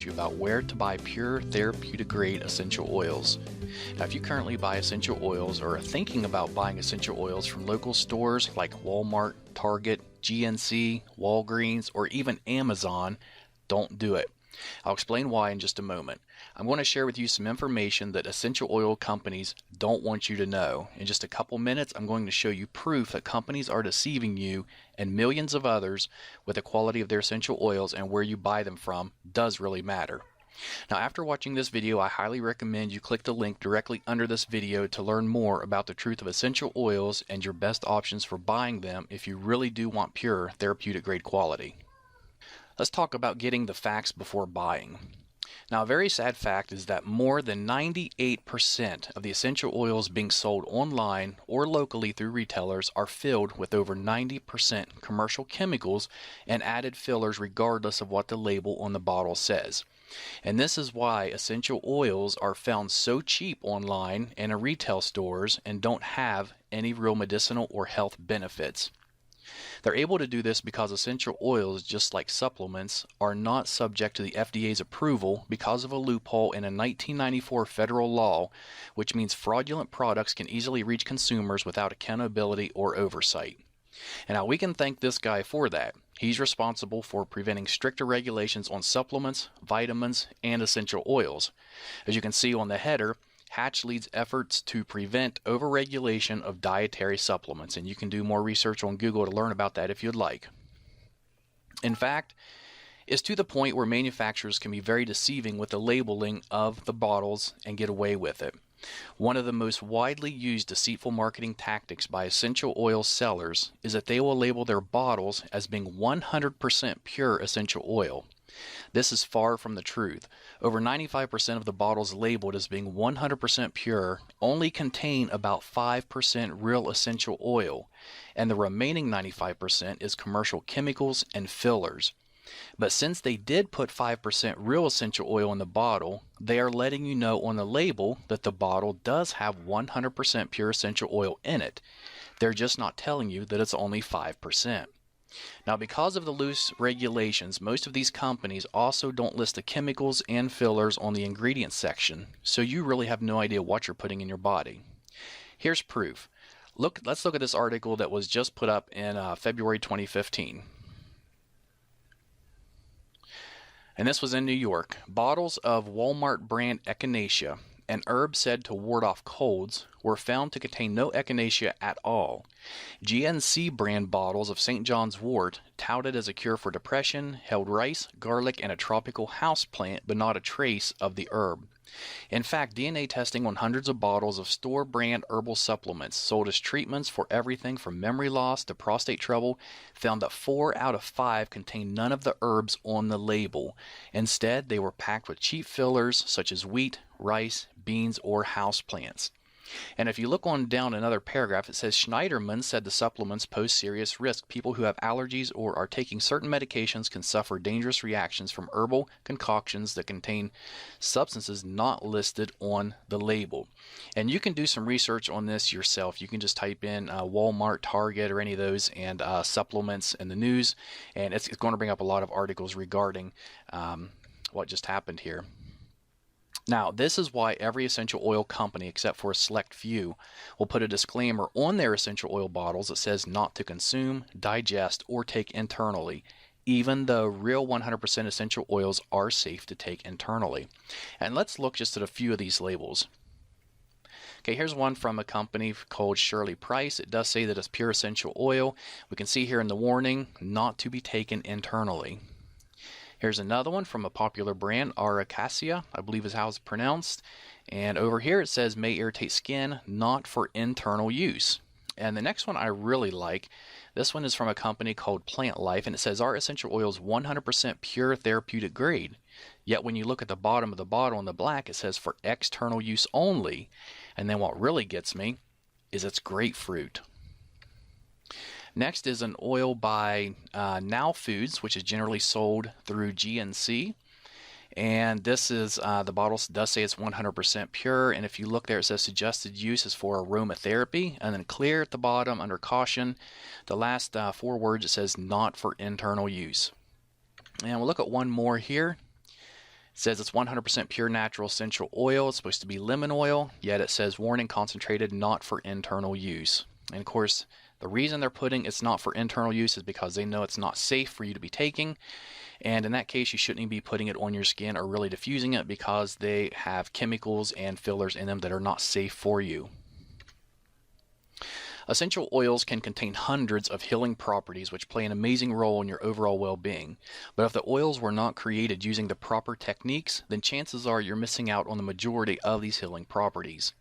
you about where to buy pure therapeutic grade essential oils. Now, if you currently buy essential oils or are thinking about buying essential oils from local stores like Walmart, Target, GNC, Walgreens, or even Amazon, don't do it. I'll explain why in just a moment. I'm going to share with you some information that essential oil companies don't want you to know. In just a couple minutes, I'm going to show you proof that companies are deceiving you and millions of others with the quality of their essential oils, and where you buy them from does really matter. Now, after watching this video, I highly recommend you click the link directly under this video to learn more about the truth of essential oils and your best options for buying them if you really do want pure therapeutic grade quality. Let's talk about getting the facts before buying. Now, a very sad fact is that more than 98% of the essential oils being sold online or locally through retailers are filled with over 90% commercial chemicals and added fillers regardless of what the label on the bottle says. And this is why essential oils are found so cheap online and in retail stores and don't have any real medicinal or health benefits. They're able to do this because essential oils, just like supplements, are not subject to the FDA's approval because of a loophole in a 1994 federal law, which means fraudulent products can easily reach consumers without accountability or oversight. And now we can thank this guy for that. He's responsible for preventing stricter regulations on supplements, vitamins, and essential oils. As you can see on the header, Hatch leads efforts to prevent overregulation of dietary supplements, and you can do more research on Google to learn about that if you'd like. In fact, it's to the point where manufacturers can be very deceiving with the labeling of the bottles and get away with it. One of the most widely used deceitful marketing tactics by essential oil sellers is that they will label their bottles as being 100% pure essential oil. This is far from the truth. Over 95% of the bottles labeled as being 100% pure only contain about 5% real essential oil, and the remaining 95% is commercial chemicals and fillers. But since they did put 5% real essential oil in the bottle, they are letting you know on the label that the bottle does have 100% pure essential oil in it. They're just not telling you that it's only 5%. Now, because of the loose regulations, most of these companies also don't list the chemicals and fillers on the ingredients section, so you really have no idea what you're putting in your body. Here's proof. Let's look at this article that was just put up in February 2015. And this was in New York. Bottles of Walmart brand echinacea, an herb said to ward off colds, were found to contain no echinacea at all. GNC brand bottles of St. John's wort, touted as a cure for depression, held rice, garlic, and a tropical house plant, but not a trace of the herb. In fact, DNA testing on hundreds of bottles of store-brand herbal supplements sold as treatments for everything from memory loss to prostate trouble found that 4 out of 5 contained none of the herbs on the label. Instead, they were packed with cheap fillers such as wheat, rice, beans, or houseplants. And if you look on down another paragraph, it says Schneiderman said the supplements pose serious risk. People who have allergies or are taking certain medications can suffer dangerous reactions from herbal concoctions that contain substances not listed on the label. And you can do some research on this yourself. You can just type in Walmart, Target, or any of those, and supplements in the news, and it's going to bring up a lot of articles regarding what just happened here. Now, this is why every essential oil company, except for a select few, will put a disclaimer on their essential oil bottles that says not to consume, digest, or take internally, even though real 100% essential oils are safe to take internally. And let's look just at a few of these labels. Okay, here's one from a company called Shirley Price. It does say that it's pure essential oil. We can see here in the warning, not to be taken internally. Here's another one from a popular brand, Aracacia, I believe is how it's pronounced. And over here it says may irritate skin, not for internal use. And the next one I really like. This one is from a company called Plant Life, and it says our essential oil is 100% pure therapeutic grade. Yet when you look at the bottom of the bottle in the black, it says for external use only. And then what really gets me is it's grapefruit. Next is an oil by Now Foods, which is generally sold through GNC. And this is, the bottle does say it's 100% pure. And if you look there, it says suggested use is for aromatherapy. And then clear at the bottom under caution. The last 4 words, it says not for internal use. And we'll look at one more here. says it's 100% pure natural essential oil. It's supposed to be lemon oil, yet it says warning concentrated, not for internal use. And of course, the reason they're putting it's not for internal use is because they know it's not safe for you to be taking. And in that case, you shouldn't even be putting it on your skin or really diffusing it because they have chemicals and fillers in them that are not safe for you. Essential oils can contain hundreds of healing properties which play an amazing role in your overall well-being. But if the oils were not created using the proper techniques, then chances are you're missing out on the majority of these healing properties.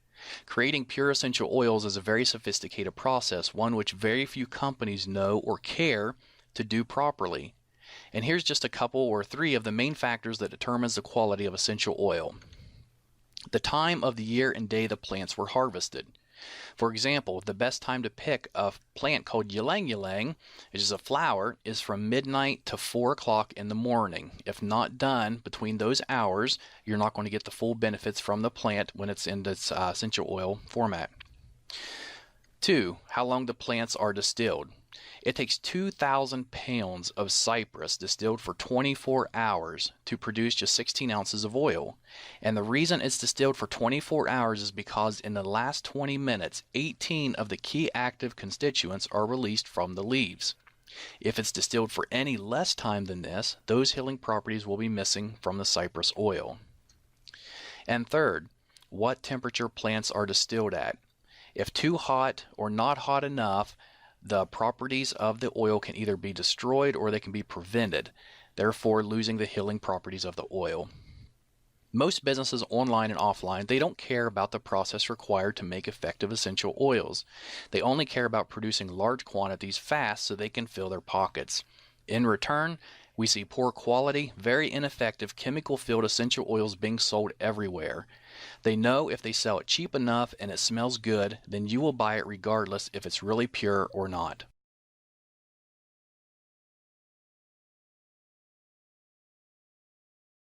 Creating pure essential oils is a very sophisticated process, one which very few companies know or care to do properly. And here's just a couple or three of the main factors that determines the quality of essential oil. The time of the year and day the plants were harvested. For example, the best time to pick a plant called ylang ylang, which is a flower, is from midnight to 4 o'clock in the morning. If not done between those hours, you're not going to get the full benefits from the plant when it's in this essential oil format. 2. How long the plants are distilled. It takes 2,000 pounds of cypress distilled for 24 hours to produce just 16 ounces of oil. And the reason it's distilled for 24 hours is because in the last 20 minutes, 18 of the key active constituents are released from the leaves. If it's distilled for any less time than this, those healing properties will be missing from the cypress oil. And third, what temperature plants are distilled at. If too hot or not hot enough, the properties of the oil can either be destroyed or they can be prevented, therefore losing the healing properties of the oil. Most businesses online and offline, they don't care about the process required to make effective essential oils. They only care about producing large quantities fast so they can fill their pockets. In return, we see poor quality, very ineffective chemical-filled essential oils being sold everywhere. They know if they sell it cheap enough and it smells good, then you will buy it regardless if it's really pure or not.